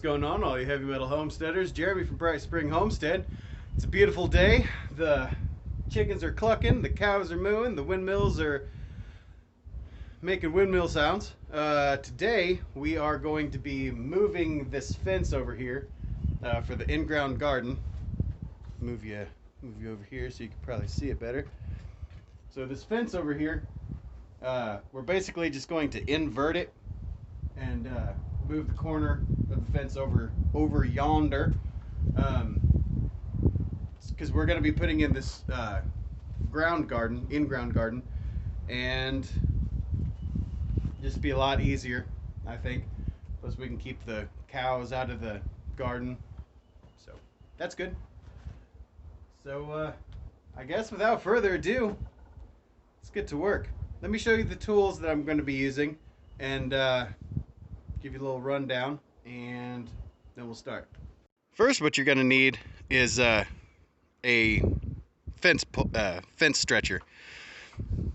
going on, all you heavy metal homesteaders? Jeremy from Bright Spring Homestead. It's a beautiful day. The chickens are clucking, the cows are mooing, the windmills are making windmill sounds. Today we are going to be moving this fence over here for the in-ground garden. Move you over here so you can probably see it better. So this fence over here, we're basically just going to invert it and move the corner of the fence over yonder, because we're going to be putting in this in-ground garden, and just be a lot easier, I think. Plus we can keep the cows out of the garden, so that's good. So I guess without further ado, let's get to work. Let me show you the tools that I'm going to be using and give you a little rundown, and then we'll start. First, what you're going to need is a fence stretcher.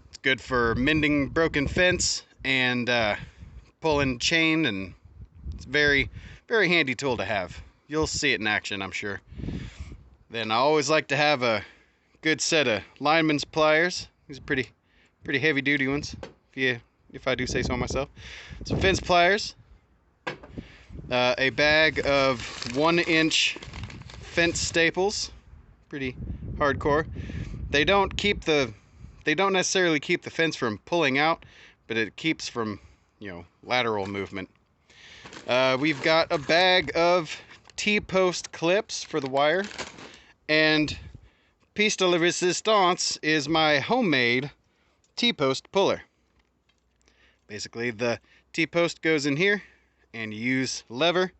It's good for mending broken fence and pulling chain, and it's a very, very handy tool to have. You'll see it in action, I'm sure. Then I always like to have a good set of lineman's pliers. These are pretty heavy duty ones, if I do say so myself. Some fence pliers, a bag of 1-inch fence staples, pretty hardcore. They don't necessarily keep the fence from pulling out, but it keeps from, lateral movement. We've got a bag of T-post clips for the wire, and piece de resistance is my homemade T-post puller. Basically, the T-post goes in here, and you use lever,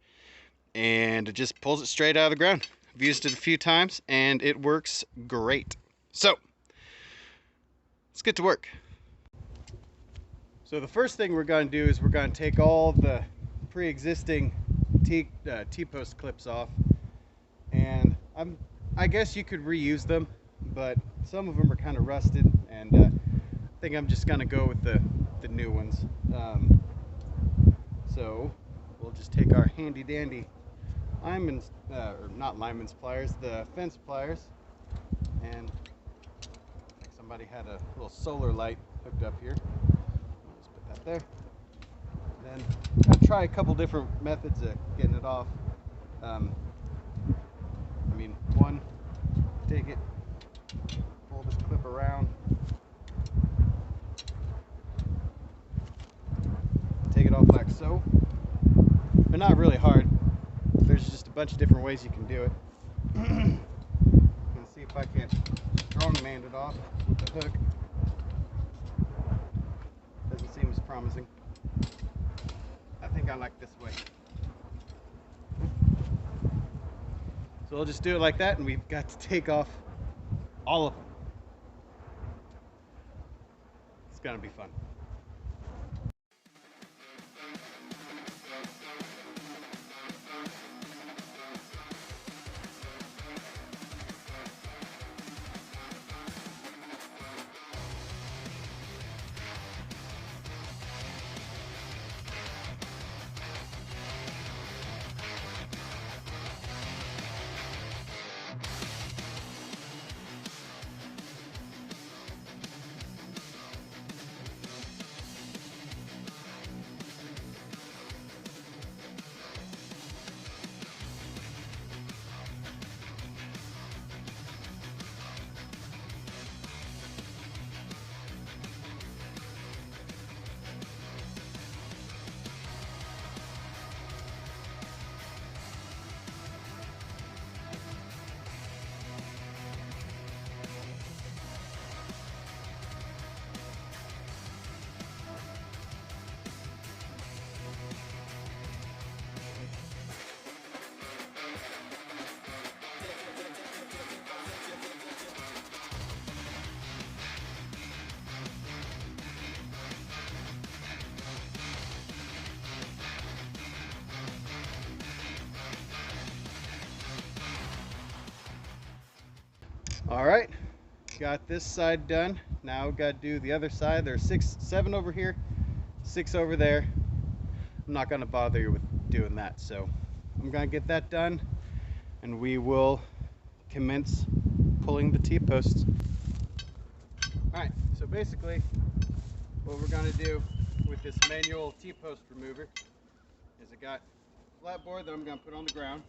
and it just pulls it straight out of the ground. I've used it a few times, and it works great. So, let's get to work. So the first thing we're going to do is we're going to take all the pre-existing T-post clips off, and I guess you could reuse them, but some of them are kind of rusted, and I think I'm just going to go with the new ones. So we'll just take our handy dandy lineman's, or not lineman's pliers, the fence pliers, and somebody had a little solar light hooked up here. Let's put that there. Then I'm going to try a couple different methods of getting it off. One, take it, pull this clip around, take it off like so, but not really hard. There's just a bunch of different ways you can do it. I'm gonna see if I can strongman it off with the hook. Doesn't seem as promising. I think I like this way. So we'll just do it like that, and we've got to take off all of them. It's gonna be fun. All right, got this side done. Now we've got to do the other side. There's 7 over here, 6 over there. I'm not going to bother you with doing that, so I'm gonna get that done, and we will commence pulling the T-posts. Alright, so basically what we're gonna do with this manual T-post remover is I got a flat board that I'm gonna put on the ground,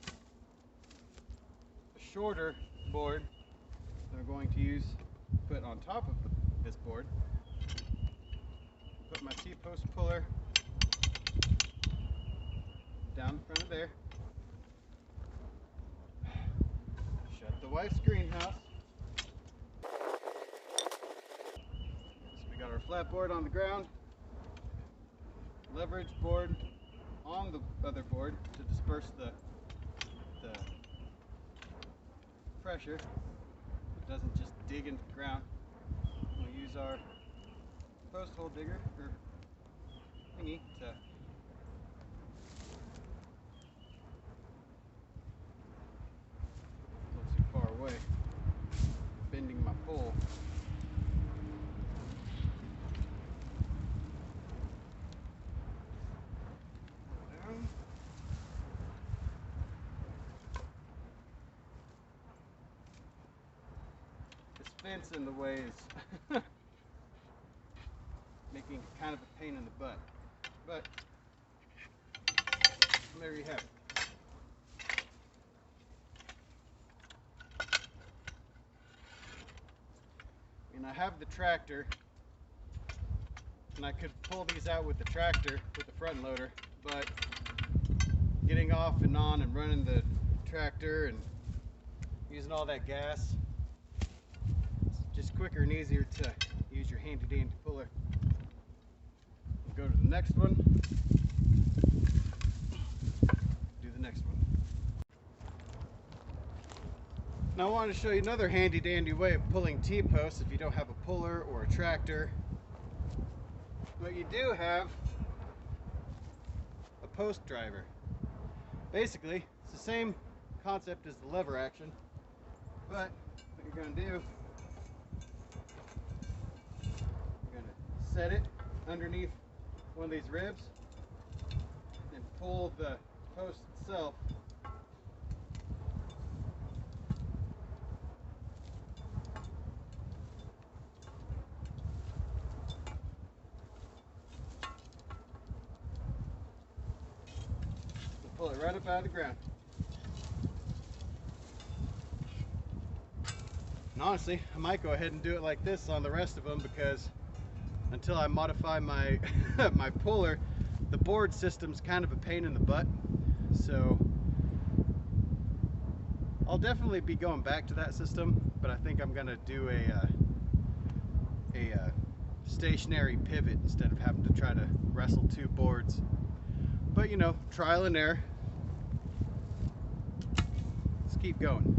a shorter board that I'm going to put on top of this board, put my T-post puller down in front of there, shut the wife's greenhouse. So we got our flat board on the ground, leverage board on the other board to disperse the pressure. It doesn't just dig into the ground. We'll use our post hole digger or thingy to not too far away, bending my pole. Down. This fence in the way is making kind of a pain in the butt, but there you have it. And I have the tractor, and I could pull these out with the tractor with the front loader, but getting off and on and running the tractor and using all that gas, it's just quicker and easier to use your handy dandy puller. We'll go to the next one, do the next one. Now I want to show you another handy dandy way of pulling T-posts if you don't have a puller or a tractor, but you do have a post driver. Basically, it's the same concept as the lever action, but what you're going to do, you're going to set it underneath one of these ribs and pull the post itself and pull it right up out of the ground. And honestly, I might go ahead and do it like this on the rest of them, because until I modify my my puller, the board system's kind of a pain in the butt. So I'll definitely be going back to that system, but I think I'm gonna do a stationary pivot instead of having to try to wrestle two boards. But you know, trial and error. Let's keep going.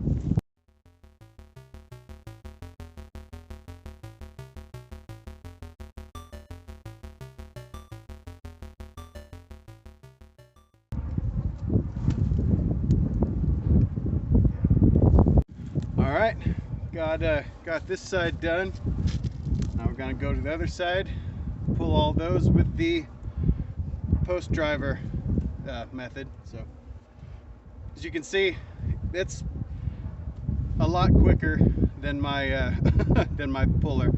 All right, got this side done. Now we're gonna go to the other side, pull all those with the post driver method. So as you can see, it's a lot quicker than my than my puller.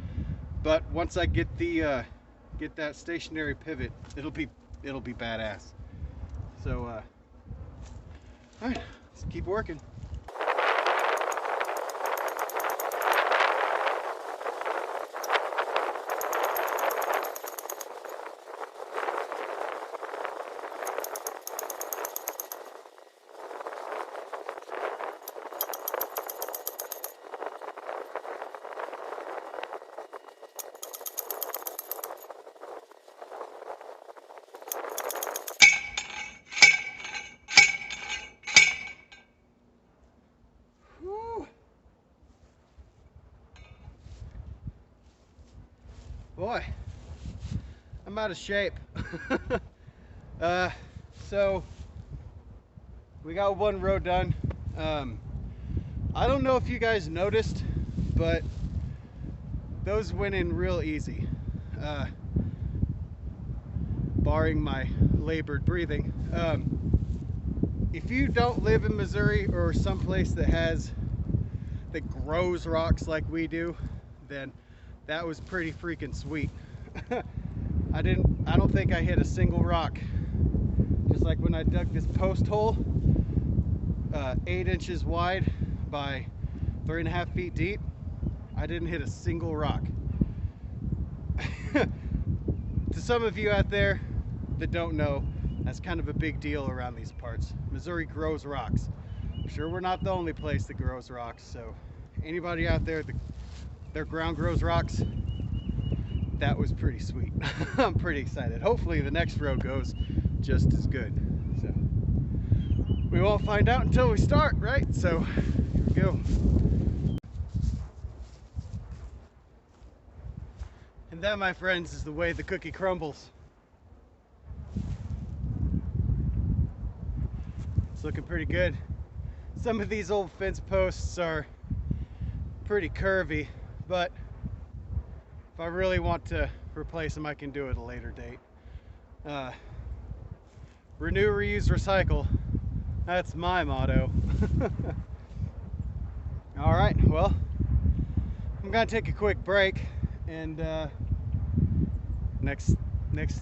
But once I get the get that stationary pivot, it'll be badass. So all right, let's keep working. Boy, I'm out of shape. So we got one row done. I don't know if you guys noticed, but those went in real easy, barring my labored breathing. if you don't live in Missouri or someplace that grows rocks like we do, then that was pretty freaking sweet. I don't think I hit a single rock. Just like when I dug this post hole, 8 inches wide by 3.5 feet deep, I didn't hit a single rock. To some of you out there that don't know, that's kind of a big deal around these parts. Missouri grows rocks. I'm sure we're not the only place that grows rocks, so anybody out there that their ground grows rocks, that was pretty sweet. I'm pretty excited. Hopefully the next row goes just as good. So we won't find out until we start, right? So here we go. And that, my friends, is the way the cookie crumbles. It's looking pretty good. Some of these old fence posts are pretty curvy, but if I really want to replace them, I can do it at a later date. Renew, reuse, recycle. That's my motto. All right, well, I'm gonna take a quick break, and next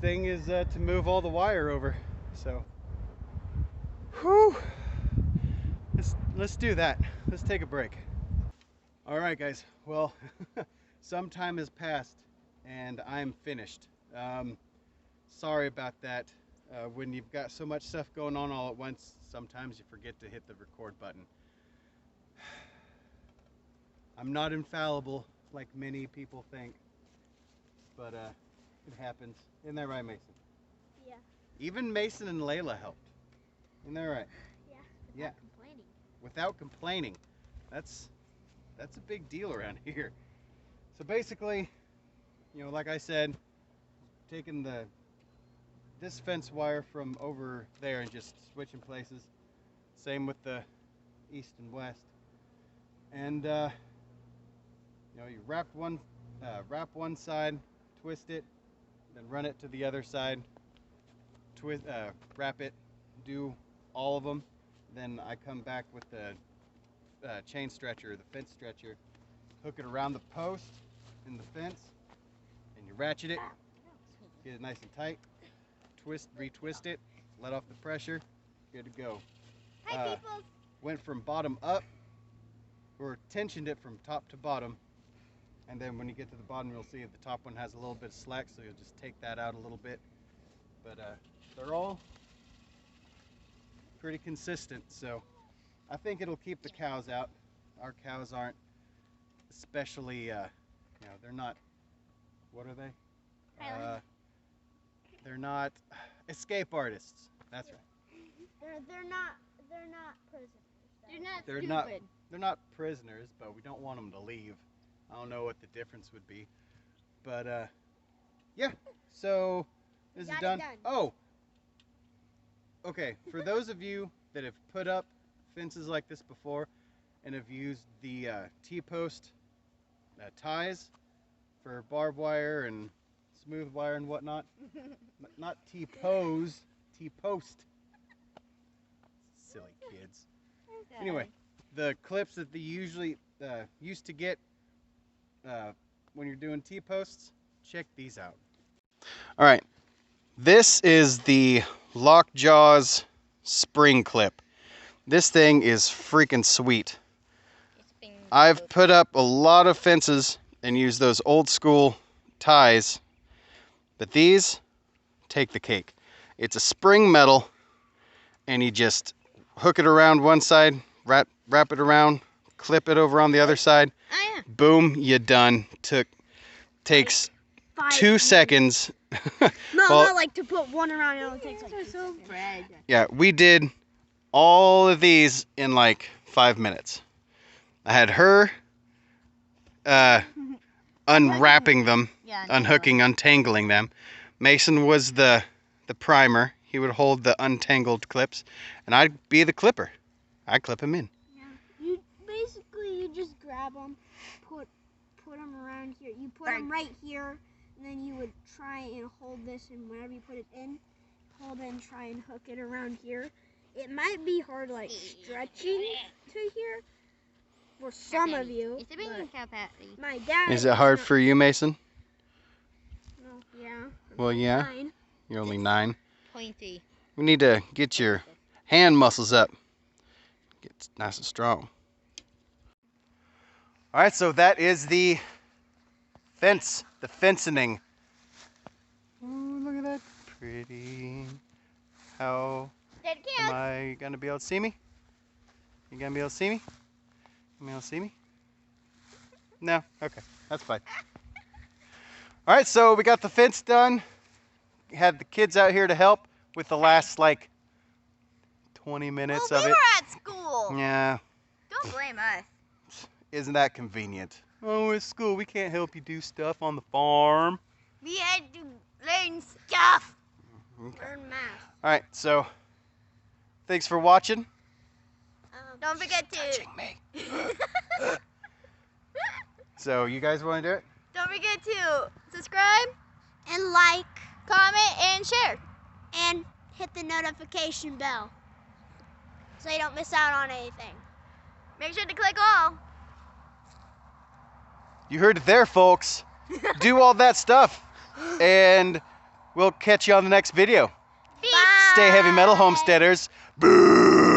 thing is to move all the wire over. So, whew, let's do that. Let's take a break. All right, guys. Well, some time has passed, and I'm finished. Sorry about that. When you've got so much stuff going on all at once, sometimes you forget to hit the record button. I'm not infallible like many people think, but it happens. Isn't that right, Mason? Yeah. Even Mason and Layla helped. Isn't that right? Yeah. Without complaining. Without complaining. That's a big deal around here. So basically, you know, like I said, taking this fence wire from over there and just switching places. Same with the east and west. And you know, you wrap one side, twist it, then run it to the other side, twist, wrap it, do all of them. Then I come back with the chain stretcher, the fence stretcher, hook it around the post in the fence, and you ratchet it, get it nice and tight, retwist it, let off the pressure, good to go. Hi, people. Went from bottom up, or tensioned it from top to bottom, and then when you get to the bottom, you'll see the top one has a little bit of slack, so you'll just take that out a little bit. But they're all pretty consistent, so I think it'll keep the cows out. Our cows aren't especially, you know, they're not, what are they? They're not escape artists. That's right. They're not prisoners. They're not stupid. They're not prisoners, but we don't want them to leave. I don't know what the difference would be, but yeah. So this is done. Oh, okay. For those of you that have put up fences like this before and have used the T-post ties for barbed wire and smooth wire and whatnot, not T-pose, T-post. Silly kids. Anyway, the clips that they usually used to get when you're doing T-posts, check these out. All right, this is the Lockjaw's spring clip. This thing is freaking sweet. I've put up a lot of fences and used those old school ties, but these take the cake. It's a spring metal, and you just hook it around one side, wrap it around, clip it over on the other side. Boom, you done. Takes 2 seconds. No, well, like to put one around it only takes like 2 seconds. Yeah, we did all of these in like 5 minutes. I had her unwrapping them, unhooking, untangling them. Mason was the primer. He would hold the untangled clips, and I'd be the clipper. I'd clip them in. Yeah, you just grab them, put them around here. You put them right here, and then you would try and hold this, and whenever you put it in, hold and try and hook it around here, It might be hard, like stretching to here for some of you. It's a big cow patty. My dad. Is it hard for you, Mason? No, yeah. Well, yeah. 9. You're only 9. Pointy. We need to get your hand muscles up. Get nice and strong. All right, so that is the fence, the fencing. Ooh, look at that pretty. How am I gonna be able to see me? You gonna be able to see me? You gonna be able to see me? No? Okay, that's fine. All right, so we got the fence done. Had the kids out here to help with the last like 20 minutes of We it. were at school. Yeah, Don't blame us. isn't that convenient? Oh, it's school. We can't help you do stuff on the farm. We had to learn stuff. Okay. Learn math. All right, so thanks for watching. Don't forget to. Touching me. So you guys want to do it? Don't forget to subscribe, And like comment, and share. and hit the notification bell so you don't miss out on anything. Make sure to click all. You heard it there, folks. Do all that stuff, and we'll catch you on the next video. Bye. Stay heavy metal, homesteaders. Boo!